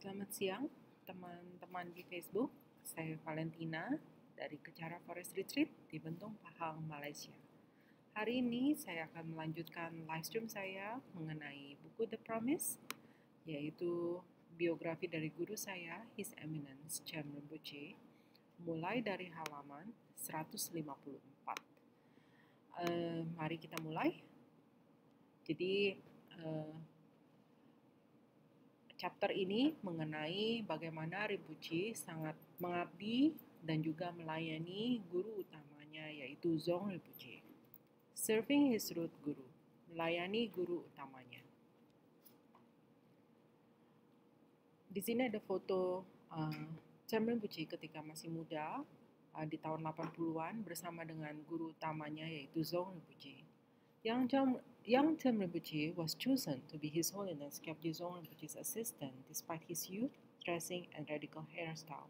Selamat siang, teman-teman di Facebook. Saya Valentina dari Kecara Forest Retreat di Bentong, Pahang, Malaysia. Hari ini saya akan melanjutkan live stream saya mengenai buku The Promise, yaitu biografi dari guru saya, His Eminence Chem Rinpoche, mulai dari halaman 154. Mari kita mulai. Jadi, chapter ini mengenai bagaimana Rinpoche sangat mengabdi dan juga melayani guru utamanya, yaitu Dzong Rinpoche. Serving his root guru, melayani guru utamanya. Di sini ada foto Chem Rinpoche ketika masih muda, di tahun 80-an bersama dengan guru utamanya, yaitu Dzong Rinpoche. Young Chem Rinpoche was chosen to be His Holiness Kyabje Dzong Rinpoche's assistant despite his youth, dressing, and radical hairstyle.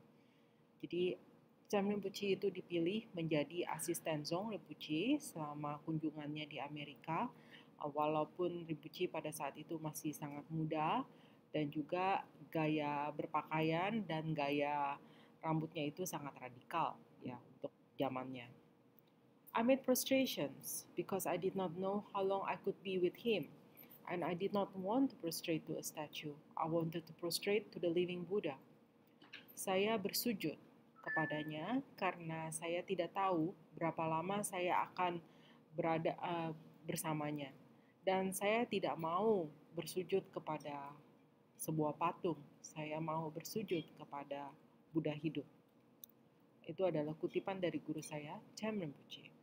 Jadi, Chem Rinpoche itu dipilih menjadi asisten Dzong Rinpoche selama kunjungannya di Amerika, walaupun Rinpoche pada saat itu masih sangat muda dan juga gaya berpakaian dan gaya rambutnya itu sangat radikal ya untuk zamannya. I made prostrations because I did not know how long I could be with him, and I did not want to prostrate to a statue. I wanted to prostrate to the living Buddha. Saya bersujud kepadanya karena saya tidak tahu berapa lama saya akan berada bersamanya, dan saya tidak mau bersujud kepada sebuah patung. Saya mau bersujud kepada Buddha hidup. Itu adalah kutipan dari guru saya, Chem Rinpoche.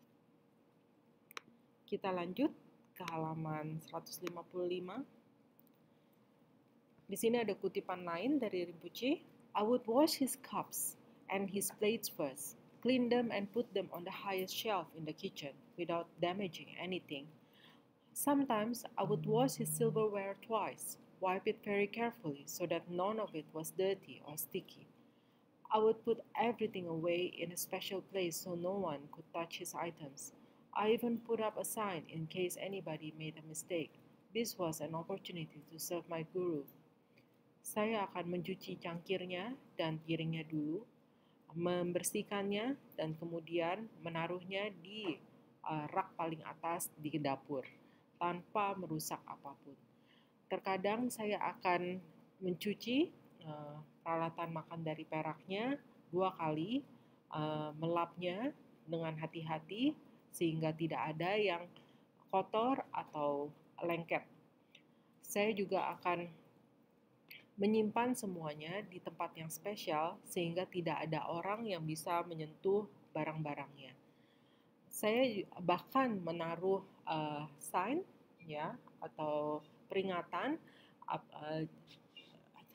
Kita lanjut ke halaman 155. Di sini ada kutipan lain dari Rinpoche. I would wash his cups and his plates first, clean them and put them on the highest shelf in the kitchen without damaging anything. Sometimes I would wash his silverware twice, wipe it very carefully so that none of it was dirty or sticky. I would put everything away in a special place so no one could touch his items. I even put up a sign in case anybody made a mistake. This was an opportunity to serve my guru. Saya akan mencuci cangkirnya dan piringnya dulu, membersihkannya, dan kemudian menaruhnya di rak paling atas di dapur, tanpa merusak apapun. Terkadang saya akan mencuci peralatan makan dari peraknya 2 kali, melapnya dengan hati-hati, sehingga tidak ada yang kotor atau lengket. Saya juga akan menyimpan semuanya di tempat yang spesial sehingga tidak ada orang yang bisa menyentuh barang-barangnya. Saya bahkan menaruh sign ya atau peringatan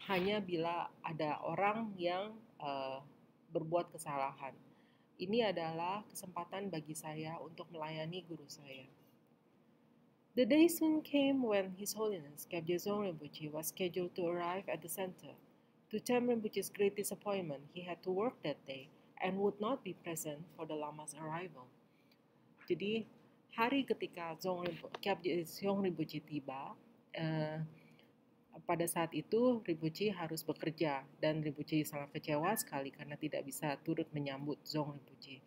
hanya bila ada orang yang berbuat kesalahan. Ini adalah kesempatan bagi saya untuk melayani guru saya. The day soon came when His Holiness Kyabje Dzong Rinpoche was scheduled to arrive at the center. To Chem Rinpoche's great disappointment, he had to work that day and would not be present for the Lama's arrival. Jadi, hari ketika Kyabje Dzong Rinpoche tiba, pada saat itu Rinpoche harus bekerja dan Rinpoche sangat kecewa sekali karena tidak bisa turut menyambut Dzong Rinpoche.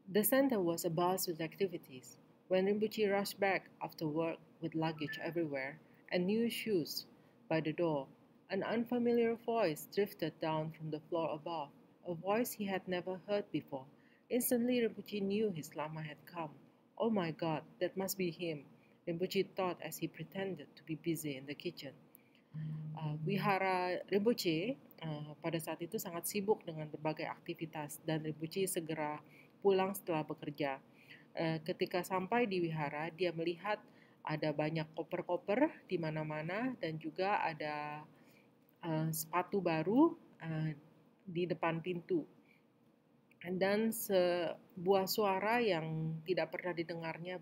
The center was abuzz with activities. When Rinpoche rushed back after work with luggage everywhere and new shoes by the door, an unfamiliar voice drifted down from the floor above, a voice he had never heard before. Instantly Rinpoche knew his Lama had come. Oh my God, that must be him, Rinpoche thought as he pretended to be busy in the kitchen. Wihara Rinpoche pada saat itu sangat sibuk dengan berbagai aktivitas dan Rinpoche segera pulang setelah bekerja. Ketika sampai di wihara, dia melihat ada banyak koper-koper di mana-mana dan juga ada sepatu baru di depan pintu. Dan sebuah suara yang tidak pernah didengarnya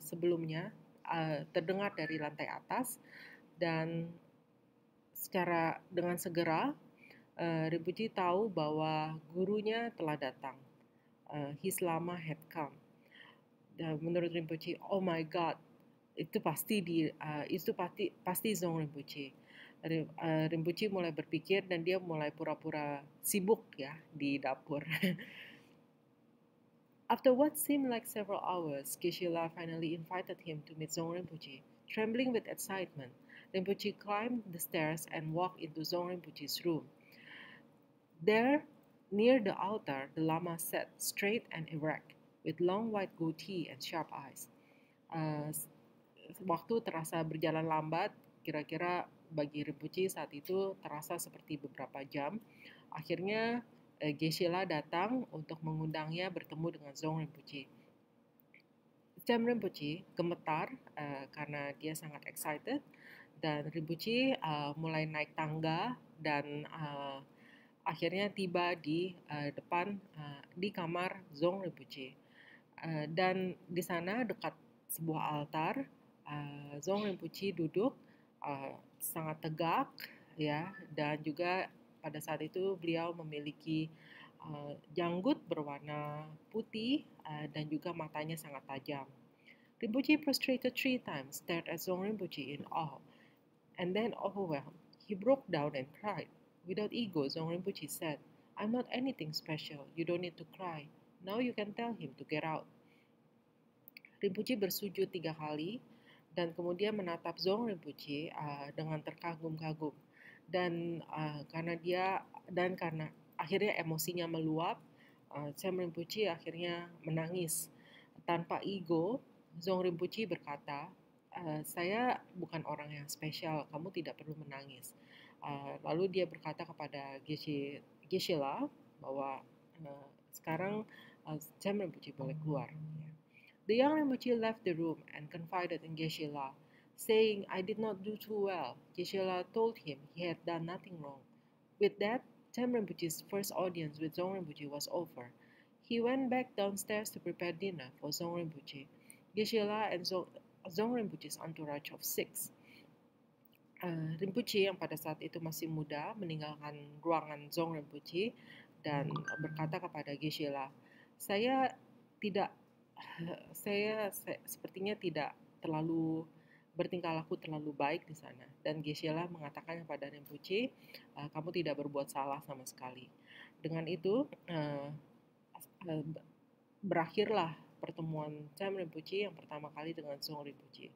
sebelumnya terdengar dari lantai atas, dan dengan segera Rinpoche tahu bahwa gurunya telah datang. His Lama had come. Dan menurut Rinpoche, oh my God, itu pasti Dzong Rinpoche. Rinpoche mulai berpikir dan dia mulai pura-pura sibuk ya di dapur. After what seemed like several hours, Geshe-la finally invited him to meet Dzong Rinpoche. Trembling with excitement, Rinpoche climbed the stairs and walked into Dzong Rinpoche's room. There, near the altar, the Lama sat straight and erect, with long white goatee and sharp eyes. Waktu terasa berjalan lambat, kira-kira bagi Rinpoche saat itu terasa seperti beberapa jam. Akhirnya Geshe-la datang untuk mengundangnya bertemu dengan Dzong Rinpoche. Dzong Rinpoche gemetar karena dia sangat excited, dan Rinpoche mulai naik tangga dan akhirnya tiba di depan di kamar Dzong Rinpoche. Dan di sana dekat sebuah altar, Dzong Rinpoche duduk sangat tegak ya, dan juga pada saat itu beliau memiliki janggut berwarna putih dan juga matanya sangat tajam. Rinpoche prostrated 3 times, stared at Dzong Rinpoche in awe, and then overwhelmed. He broke down and cried. Without ego, Dzong Rinpoche said, "I'm not anything special. You don't need to cry. Now you can tell him to get out." Rinpoche bersujud 3 kali dan kemudian menatap Dzong Rinpoche dengan terkagum-kagum. Dan karena akhirnya emosinya meluap, Dzong Rinpoche akhirnya menangis. Tanpa ego, Dzong Rinpoche berkata, "Saya bukan orang yang spesial, kamu tidak perlu menangis." Lalu dia berkata kepada Geshe-la bahwa sekarang Dzong Rinpoche boleh keluar. The young Rinpoche left the room and confided in Geshe-la, saying, "I did not do too well." Geshe-la told him he had done nothing wrong. With that, Dzong Rinpoche's first audience with Dzong Rinpoche was over. He went back downstairs to prepare dinner for Dzong Rinpoche, Geshe-la, and Dzong Rinpoche's entourage of 6. Rinpoche yang pada saat itu masih muda meninggalkan ruangan Dzong Rinpoche dan berkata kepada Geshe-la, saya sepertinya tidak terlalu bertingkah laku terlalu baik di sana. Dan Geshe-la mengatakan kepada Rinpoche, kamu tidak berbuat salah sama sekali. Dengan itu berakhirlah pertemuan Dzong Rinpoche yang pertama kali dengan Dzong Rinpoche.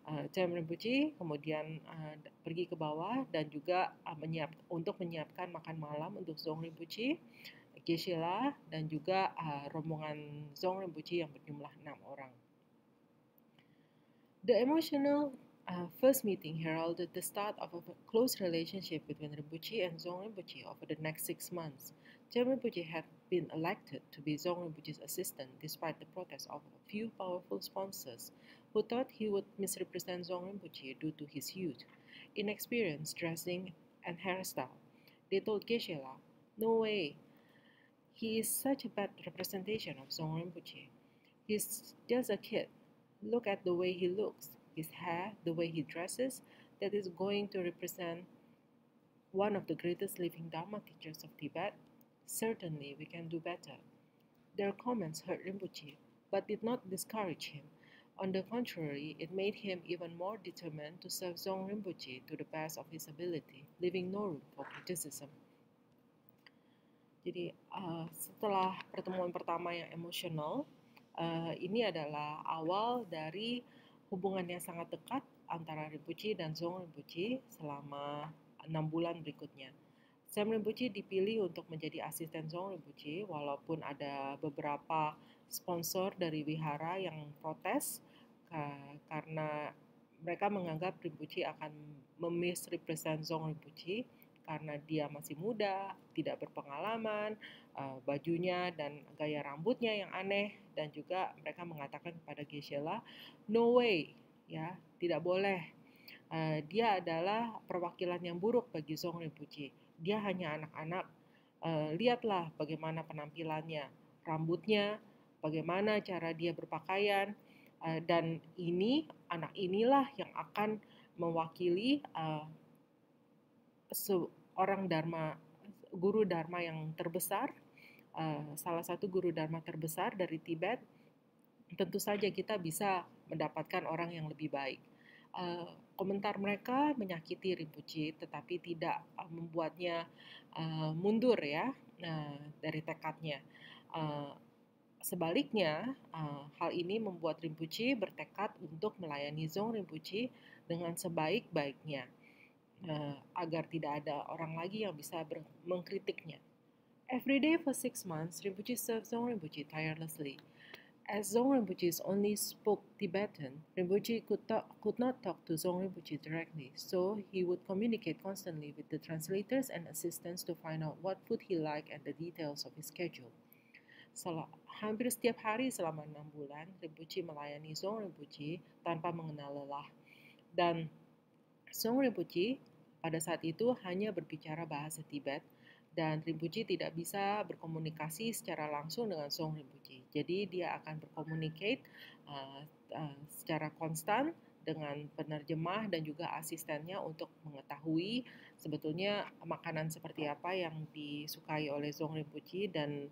Dzong Rinpoche kemudian pergi ke bawah dan juga untuk menyiapkan makan malam untuk Dzong Rinpoche, Geshe-la, dan juga rombongan Dzong Rinpoche yang berjumlah 6 orang. The emotional first meeting heralded the start of a close relationship between Rinpoche and Dzong Rinpoche over the next 6 months. Dzong Rinpoche had been elected to be Dzong Rinpoche's assistant despite the protest of a few powerful sponsors who thought he would misrepresent Dzong Rinpoche due to his youth, inexperience, dressing, and hairstyle. They told Geshe-la, "No way. He is such a bad representation of Dzong Rinpoche. He's just a kid. Look at the way he looks, his hair, the way he dresses. That is going to represent one of the greatest living Dharma teachers of Tibet. Certainly, we can do better." Their comments hurt Rinpoche, but did not discourage him. On the contrary, it made him even more determined to serve Dzong Rinpoche to the best of his ability, leaving no room for criticism. Jadi setelah pertemuan pertama yang emosional, ini adalah awal dari hubungan yang sangat dekat antara Rinpoche dan Dzong Rinpoche selama 6 bulan berikutnya. Dzong Rinpoche dipilih untuk menjadi asisten Dzong Rinpoche walaupun ada beberapa sponsor dari wihara yang protes karena mereka menganggap Rinpoche akan memisrepresent Dzong Rinpoche karena dia masih muda, tidak berpengalaman, bajunya dan gaya rambutnya yang aneh, dan juga mereka mengatakan kepada Geshe-la, "No way, ya, tidak boleh. Dia adalah perwakilan yang buruk bagi Dzong Rinpoche. Dia hanya anak-anak. Lihatlah bagaimana penampilannya, rambutnya, bagaimana cara dia berpakaian, dan anak inilah yang akan mewakili seorang guru Dharma yang terbesar, salah satu guru Dharma terbesar dari Tibet. Tentu saja kita bisa mendapatkan orang yang lebih baik." Komentar mereka menyakiti Rinpoche, tetapi tidak membuatnya mundur ya dari tekadnya. Sebaliknya, hal ini membuat Rinpoche bertekad untuk melayani Dzong Rinpoche dengan sebaik-baiknya, agar tidak ada orang lagi yang bisa mengkritiknya. Every day for 6 months, Rinpoche served Dzong Rinpoche tirelessly. As Dzong Rinpoche only spoke Tibetan, Rinpoche could not talk to Dzong Rinpoche directly, so he would communicate constantly with the translators and assistants to find out what food he liked and the details of his schedule. Hampir setiap hari selama 6 bulan, Rinpoche melayani Dzong Rinpoche tanpa mengenal lelah. Dan Dzong Rinpoche pada saat itu hanya berbicara bahasa Tibet, dan Rinpoche tidak bisa berkomunikasi secara langsung dengan Dzong Rinpoche. Jadi dia akan berkomunikasi secara konstan dengan penerjemah dan juga asistennya untuk mengetahui sebetulnya makanan seperti apa yang disukai oleh Dzong Rinpoche dan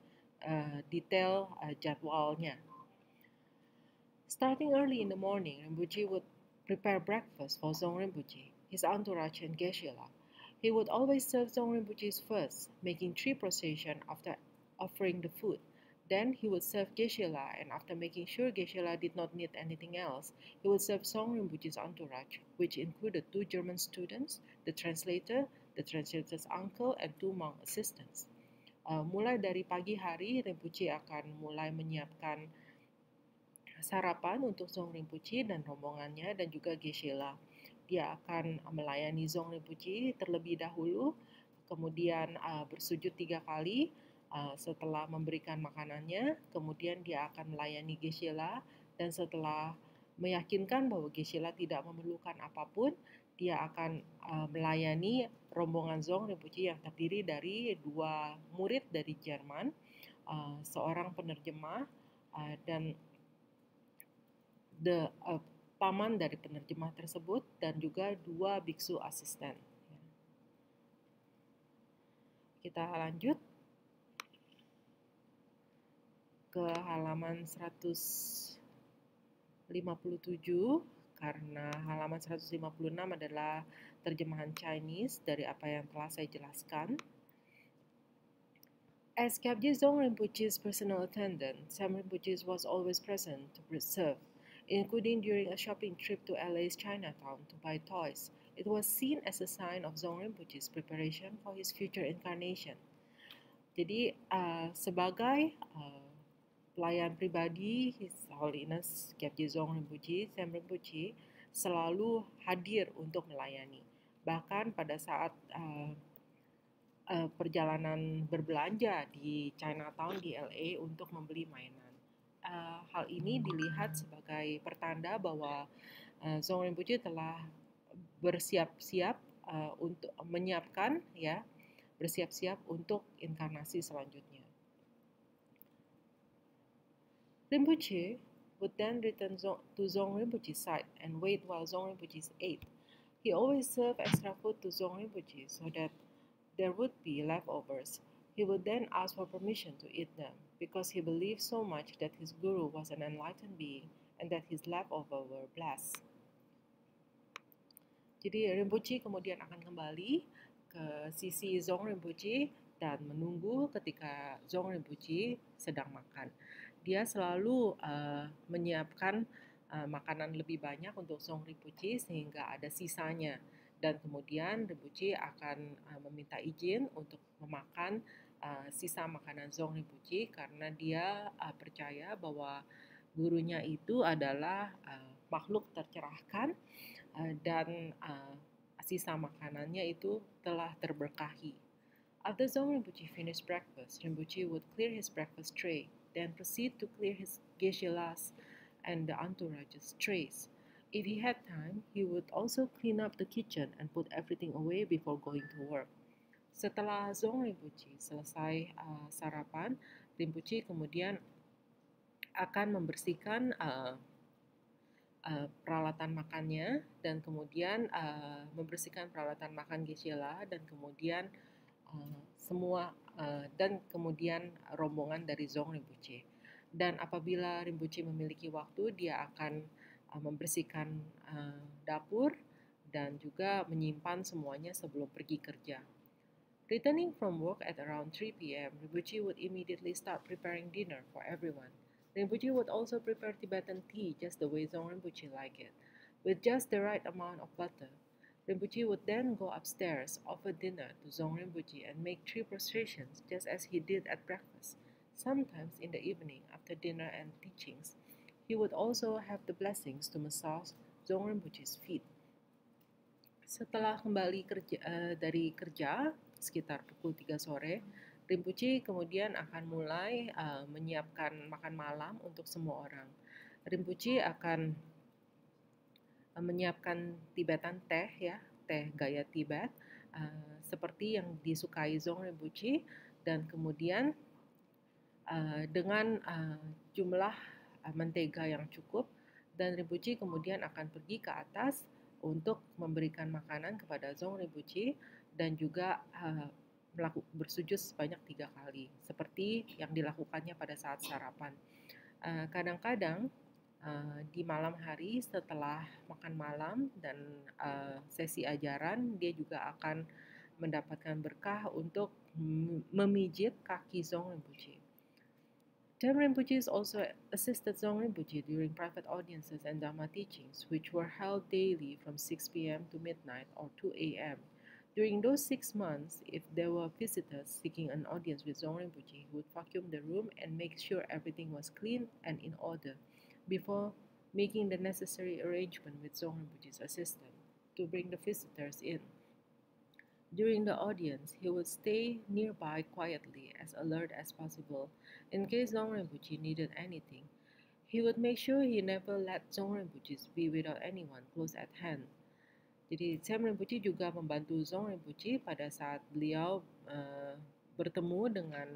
detail jadwalnya. Starting early in the morning, Rinpoche would prepare breakfast for Dzong Rinpoche, his entourage and Geshe-la. He would always serve Dzong Rinpoche first, making 3 processions after offering the food. Then he would serve Geshe-la, and after making sure Geshe-la did not need anything else, he would serve Dzong Rinpoche's entourage, which included 2 German students, the translator's uncle, and 2 monk assistants. Mulai dari pagi hari, Rinpoche akan mulai menyiapkan sarapan untuk Dzong Rinpoche dan rombongannya dan juga Geshe-la. Dia akan melayani Dzong Rinpoche terlebih dahulu, kemudian bersujud 3 kali setelah memberikan makanannya, kemudian dia akan melayani Geshe-la, dan setelah meyakinkan bahwa Geshe-la tidak memerlukan apapun, dia akan melayani rombongan Dzong Rinpoche yang terdiri dari 2 murid dari Jerman, seorang penerjemah, dan paman dari penerjemah tersebut, dan juga 2 biksu asisten. Kita lanjut ke halaman 157, karena halaman 156 adalah terjemahan Chinese dari apa yang telah saya jelaskan. As Kyabje Dzong Rinpoche's personal attendant, Sam Rinpoche was always present to serve, including during a shopping trip to LA's Chinatown to buy toys. It was seen as a sign of Dzong Rinpoche's preparation for his future incarnation. Jadi sebagai pelayan pribadi His Holiness Kyabje Dzong Rinpoche, Sam Rinpoche selalu hadir untuk melayani. Bahkan pada saat perjalanan berbelanja di Chinatown di LA untuk membeli mainan. Hal ini dilihat sebagai pertanda bahwa Dzong Rinpoche telah bersiap-siap untuk menyiapkan bersiap-siap untuk inkarnasi selanjutnya. Rinpoche would then return to Dzong Rinpoche's side and wait while Dzong Rinpoche ate. He always served extra food to Dzong Rinpoche so that there would be leftovers. He would then ask for permission to eat them, because he believed so much that his guru was an enlightened being and that his leftovers were blessed. Jadi Rinpoche kemudian akan kembali ke sisi Dzong Rinpoche dan menunggu ketika Dzong Rinpoche sedang makan. Dia selalu menyiapkan makanan lebih banyak untuk Dzong Rinpoche sehingga ada sisanya. Dan kemudian Rinpoche akan meminta izin untuk memakan sisa makanan Dzong Rinpoche karena dia percaya bahwa gurunya itu adalah makhluk tercerahkan dan sisa makanannya itu telah terberkahi. After Dzong Rinpoche finished breakfast, Rinpoche would clear his breakfast tray, then proceed to clear his Geshe-las and the entourage's trays. If he had time, he would also clean up the kitchen and put everything away before going to work. Setelah Dzong Rinpoche selesai sarapan, Rinpoche kemudian akan membersihkan peralatan makannya dan kemudian membersihkan peralatan makan Geshe-la dan kemudian dan kemudian rombongan dari Dzong Rinpoche. Dan apabila Rinpoche memiliki waktu, dia akan membersihkan dapur dan juga menyimpan semuanya sebelum pergi kerja. Returning from work at around 3 p.m., Rinpoche would immediately start preparing dinner for everyone. Rinpoche would also prepare Tibetan tea just the way Dzong Rinpoche liked it, with just the right amount of butter. Rinpoche would then go upstairs, offer dinner to Dzong Rinpoche, and make 3 prostrations just as he did at breakfast. Sometimes in the evening, after dinner and teachings, he would also have the blessings to massage Dzong Rinpoche's feet. Setelah kembali dari kerja sekitar pukul 3 sore, Rinpoche kemudian akan mulai menyiapkan makan malam untuk semua orang. Rinpoche akan menyiapkan Tibetan teh, ya, teh gaya Tibet, seperti yang disukai Dzong Rinpoche, dan kemudian dengan jumlah mentega yang cukup, dan Rinpoche kemudian akan pergi ke atas untuk memberikan makanan kepada Dzong Rinpoche dan juga bersujud sebanyak 3 kali, seperti yang dilakukannya pada saat sarapan. Kadang-kadang di malam hari setelah makan malam dan sesi ajaran, dia juga akan mendapatkan berkah untuk memijit kaki Dzong Rinpoche. Dharma Rinpoche also assisted Dzong Rinpoche during private audiences and Dharma teachings, which were held daily from 6 p.m. to midnight or 2 a.m. During those 6 months, if there were visitors seeking an audience with Dzong Rinpoche, he would vacuum the room and make sure everything was clean and in order before making the necessary arrangement with Dzong Rinpoche's assistant to bring the visitors in. During the audience, he would stay nearby quietly, as alert as possible, in case Dzong Rinpoche needed anything. He would make sure he never let Dzong Rinpoche be without anyone close at hand. Jadi, Sam Rinpoche juga membantu Dzong Rinpoche pada saat beliau bertemu dengan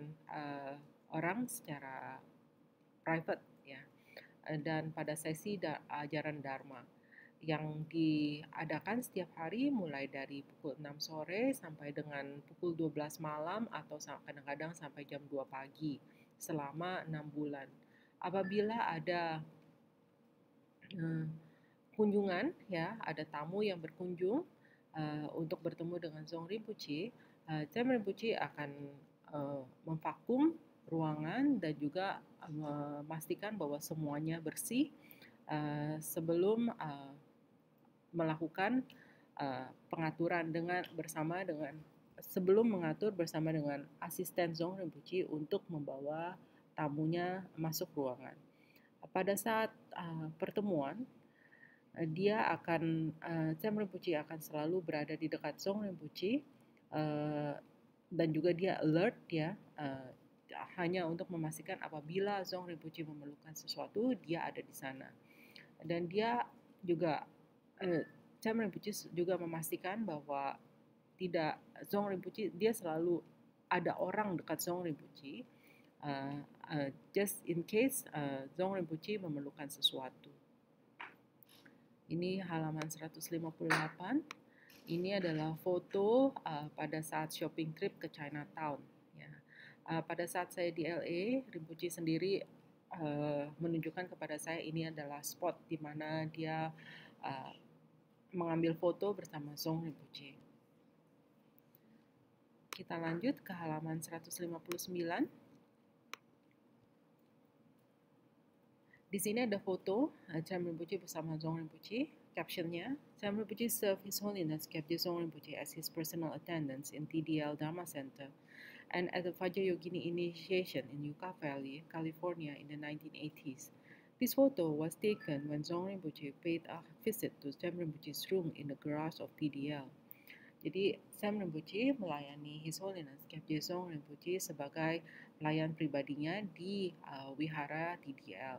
orang secara private, ya, dan pada sesi ajaran Dharma yang diadakan setiap hari mulai dari pukul 6 sore sampai dengan pukul 12 malam atau kadang-kadang sampai jam 2 pagi selama 6 bulan. Apabila ada kunjungan, ya, ada tamu yang berkunjung untuk bertemu dengan Dzong Rinpoche, Dzong Rinpoche akan memvakum ruangan dan juga memastikan bahwa semuanya bersih sebelum melakukan pengaturan sebelum mengatur bersama dengan asisten Dzong Rinpoche untuk membawa tamunya masuk ruangan. Pada saat pertemuan, Dzong Rinpoche akan selalu berada di dekat Dzong Rinpoche dan juga dia alert, ya, hanya untuk memastikan apabila Dzong Rinpoche memerlukan sesuatu, dia ada di sana. Dan dia juga Dzong Rinpoche juga memastikan bahwa Dzong Rinpoche, dia selalu ada orang dekat Dzong Rinpoche just in case Dzong Rinpoche memerlukan sesuatu. Ini halaman 158. Ini adalah foto pada saat shopping trip ke Chinatown. Ya. Pada saat saya di LA, Rinpoche sendiri menunjukkan kepada saya ini adalah spot di mana dia mengambil foto bersama Dzong Rinpoche. Kita lanjut ke halaman 159. Di sini ada foto Cham Rinpoche bersama Dzong Rinpoche. Captionnya, Cham Rinpoche served His Holiness Kyabje Dzong Rinpoche as his personal attendants in TDL Dharma Center and at the Vajrayogini initiation in Yucca Valley, California in the 1980s. This photo was taken when Dzong Rinpoche paid a visit to Cham Rinpoche's room in the garage of TDL. Jadi, Cham Rinpoche melayani His Holiness Kyabje Dzong Rinpoche sebagai pelayan pribadinya di wihara TDL.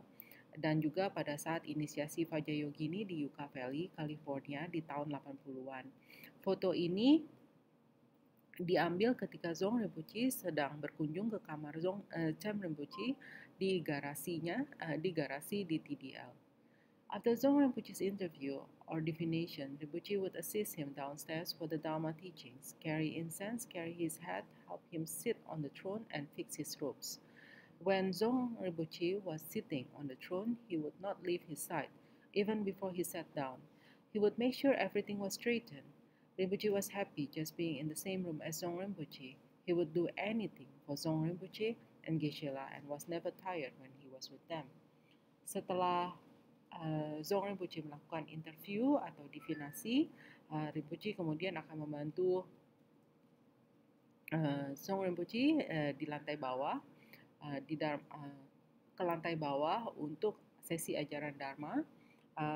Dan juga pada saat inisiasi Vajrayogini di Yucca Valley, California di tahun 80-an. Foto ini diambil ketika Dzong Rinpoche sedang berkunjung ke kamar Cham Rinpoche di garasi di TDL. After Dzong Rinpoche's interview or divination, Rinpoche would assist him downstairs for the Dharma teachings, carry incense, carry his hat, help him sit on the throne, and fix his robes. When Dzong Rinpoche was sitting on the throne, he would not leave his side, even before he sat down. He would make sure everything was straightened. Rinpoche was happy just being in the same room as Zong Rinpoche. He would do anything for Zong Rinpoche and Geshe-la and was never tired when he was with them. Setelah Zong Rinpoche melakukan interview atau divinasi, Rinpoche kemudian akan membantu Zong Rinpoche di lantai bawah, ke lantai bawah untuk sesi ajaran Dharma,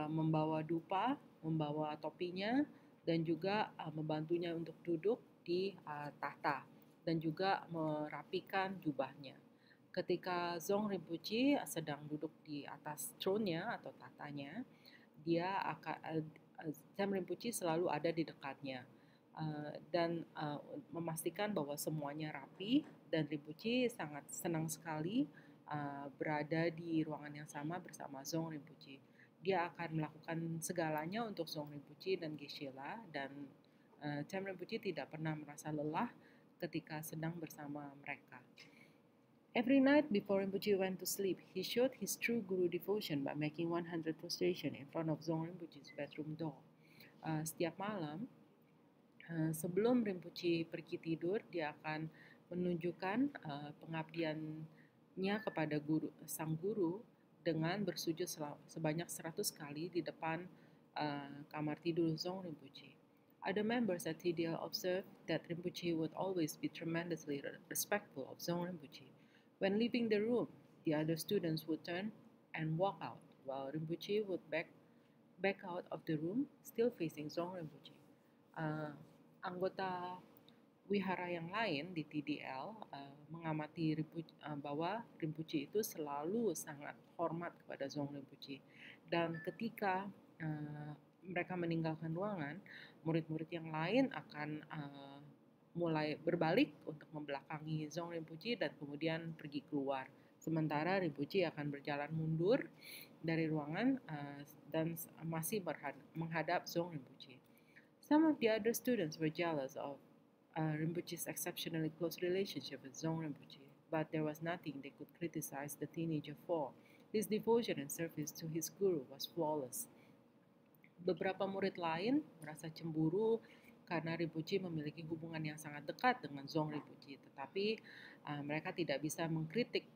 membawa dupa, membawa topinya, dan juga membantunya untuk duduk di tahta dan juga merapikan jubahnya. Ketika Zong Rinpoche sedang duduk di atas throne-nya atau tahtanya, Zong Rinpoche selalu ada di dekatnya dan memastikan bahwa semuanya rapi, dan Rinpoche sangat senang sekali berada di ruangan yang sama bersama Zong Rinpoche. Dia akan melakukan segalanya untuk Zong Rinpoche dan Geshe-la, dan Cham Rinpoche tidak pernah merasa lelah ketika sedang bersama mereka. Every night before Rinpoche went to sleep, he showed his true Guru devotion by making 100 prostration in front of Zong Rinpoche's bedroom door. Setiap malam, sebelum Rinpoche pergi tidur, dia akan menunjukkan pengabdiannya kepada sang guru dengan bersujud sebanyak 100 kali di depan kamar tidur Zong Rinpoche. Other members at TDL observed that Rinpoche would always be tremendously respectful of Zong Rinpoche. When leaving the room, the other students would turn and walk out, while Rinpoche would back out of the room, still facing Zong Rinpoche. Anggota wihara yang lain di TDL mengamati bahwa Rinpoche itu selalu sangat hormat kepada Zong Rinpoche. Dan ketika mereka meninggalkan ruangan, murid-murid yang lain akan mulai berbalik untuk membelakangi Zong Rinpoche dan kemudian pergi keluar. Sementara Rinpoche akan berjalan mundur dari ruangan dan masih menghadap Zong Rinpoche. Some of the other students were jealous of Rinpoche's exceptionally close relationship with Zong Rinpoche, but there was nothing they could criticize the teenager for. His devotion and service to his guru was flawless. Beberapa murid lain merasa cemburu karena Rinpoche memiliki hubungan yang sangat dekat dengan Zong Rinpoche, tetapi mereka tidak bisa mengkritik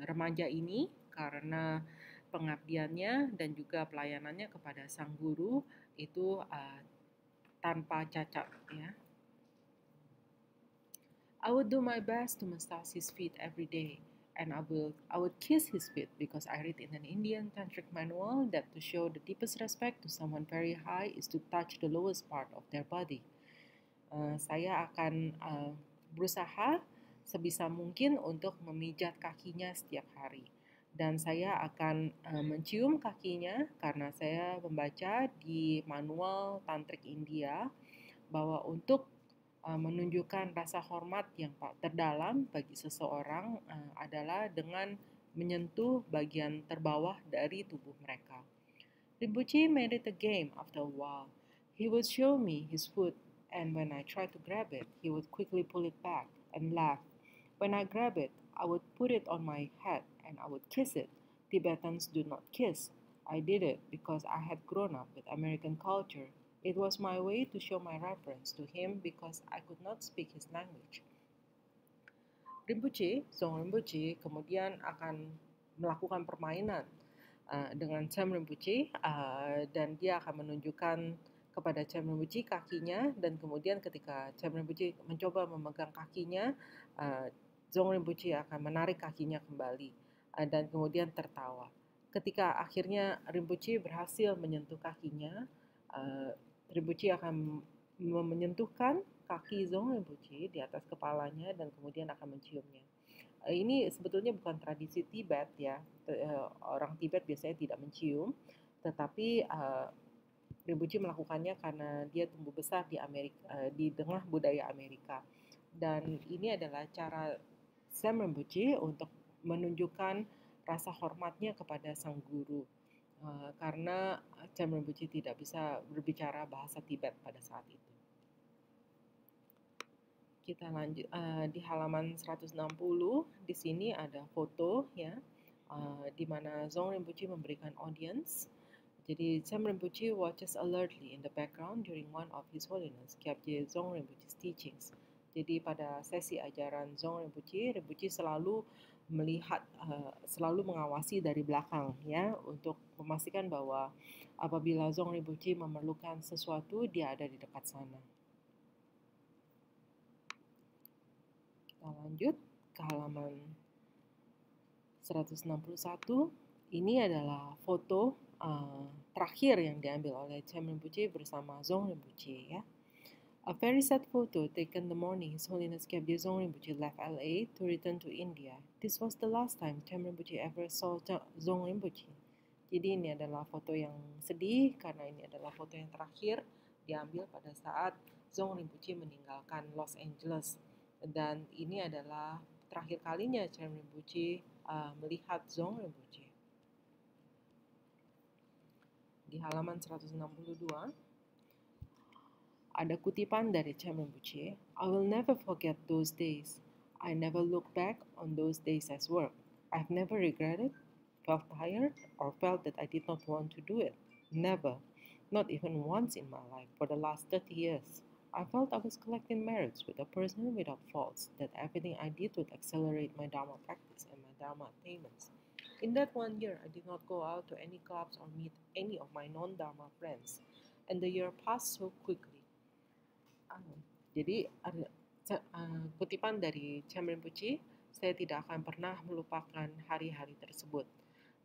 remaja ini karena pengabdiannya dan juga pelayanannya kepada sang guru itu tanpa cacat, ya. I would do my best to massage his feet every day, and I would kiss his feet because I read in an Indian tantric manual that to show the deepest respect to someone very high is to touch the lowest part of their body. Saya akan berusaha sebisa mungkin untuk memijat kakinya setiap hari, dan saya akan mencium kakinya karena saya membaca di manual tantrik India bahwa untuk menunjukkan rasa hormat yang terdalam bagi seseorang adalah dengan menyentuh bagian terbawah dari tubuh mereka. Rinpoche made it a game after a while. He would show me his foot, and when I tried to grab it, he would quickly pull it back and laugh. When I grab it, I would put it on my head and I would kiss it. Tibetans do not kiss. I did it because I had grown up with American culture. It was my way to show my reverence to him because I could not speak his language. Rinpoche, Zong Rinpoche kemudian akan melakukan permainan dengan Cham Rinpoche dan dia akan menunjukkan kepada Cham Rinpoche kakinya, dan kemudian ketika Cham Rinpoche mencoba memegang kakinya, Zong Rinpoche akan menarik kakinya kembali dan kemudian tertawa. Ketika akhirnya Rinpoche berhasil menyentuh kakinya, Rinpoche akan menyentuhkan kaki Zong Rinpoche di atas kepalanya dan kemudian akan menciumnya. Ini sebetulnya bukan tradisi Tibet, ya. Orang Tibet biasanya tidak mencium, tetapi Rinpoche melakukannya karena dia tumbuh besar di Amerika, di tengah budaya Amerika. Dan ini adalah cara Cham Rinpoche untuk menunjukkan rasa hormatnya kepada sang guru. Karena Cham Rinpoche tidak bisa berbicara bahasa Tibet pada saat itu. Kita lanjut di halaman 160. Di sini ada foto, ya, di mana Zong Rinpoche memberikan audience. Jadi Cham Rinpoche watches alertly in the background during one of His Holiness Kyabje Dzong Rinpoche's teachings. Jadi pada sesi ajaran Dzong Rinpoche, Rinpoche selalu melihat, selalu mengawasi dari belakang ya untuk memastikan bahwa apabila Dzong Rinpoche memerlukan sesuatu, dia ada di dekat sana. Kita lanjut ke halaman 161. Ini adalah foto terakhir yang diambil oleh Cham Rinpoche bersama Dzong Rinpoche ya. A very sad photo taken the morning His Holiness Kyabje Dzong Rinpoche left LA to return to India. This was the last time Cham Rinpoche ever saw Dzong Rinpoche. Jadi ini adalah foto yang sedih karena ini adalah foto yang terakhir diambil pada saat Dzong Rinpoche meninggalkan Los Angeles. Dan ini adalah terakhir kalinya Cham Rinpoche melihat Dzong Rinpoche. Di halaman 162 ada kutipan dari Cham Rinpoche. I will never forget those days. I never look back on those days as work. I've never regretted, felt tired, or felt that I did not want to do it. Never. Not even once in my life for the last 30 years. I felt I was collecting merits with a person without faults, that everything I did would accelerate my Dharma practice and my Dharma attainments. In that 1 year, I did not go out to any clubs or meet any of my non-Dharma friends, and the year passed so quickly. Jadi ada kutipan dari Cham Rinpoche, saya tidak akan pernah melupakan hari-hari tersebut.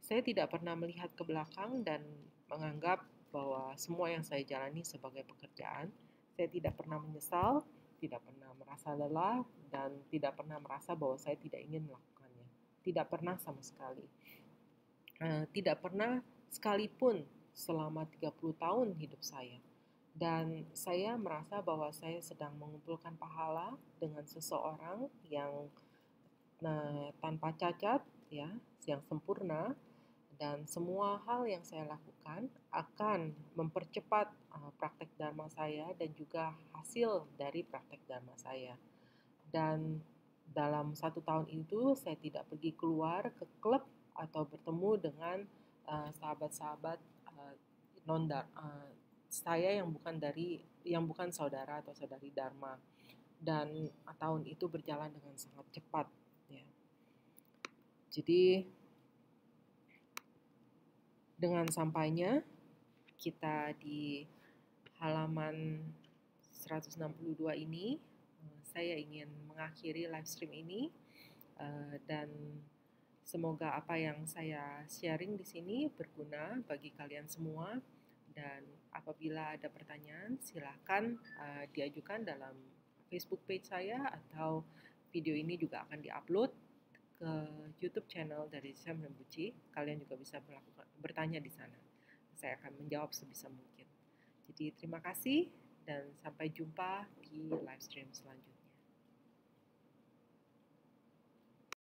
Saya tidak pernah melihat ke belakang dan menganggap bahwa semua yang saya jalani sebagai pekerjaan. Saya tidak pernah menyesal, tidak pernah merasa lelah, dan tidak pernah merasa bahwa saya tidak ingin melakukannya. Tidak pernah sama sekali. Tidak pernah sekalipun selama 30 tahun hidup saya. Dan saya merasa bahwa saya sedang mengumpulkan pahala dengan seseorang yang tanpa cacat, ya, yang sempurna, dan semua hal yang saya lakukan akan mempercepat praktek Dharma saya dan juga hasil dari praktek Dharma saya. Dan dalam 1 tahun itu saya tidak pergi keluar ke klub atau bertemu dengan sahabat-sahabat saya yang bukan saudara atau saudari Dharma, dan tahun itu berjalan dengan sangat cepat ya. Jadi dengan sampainya kita di halaman 162 ini, saya ingin mengakhiri live stream ini, dan semoga apa yang saya sharing di sini berguna bagi kalian semua. Dan apabila ada pertanyaan, silakan diajukan dalam Facebook page saya, atau video ini juga akan diupload ke YouTube channel dari Cham Rinpoche. Kalian juga bisa bertanya di sana. Saya akan menjawab sebisa mungkin. Jadi terima kasih dan sampai jumpa di live stream selanjutnya.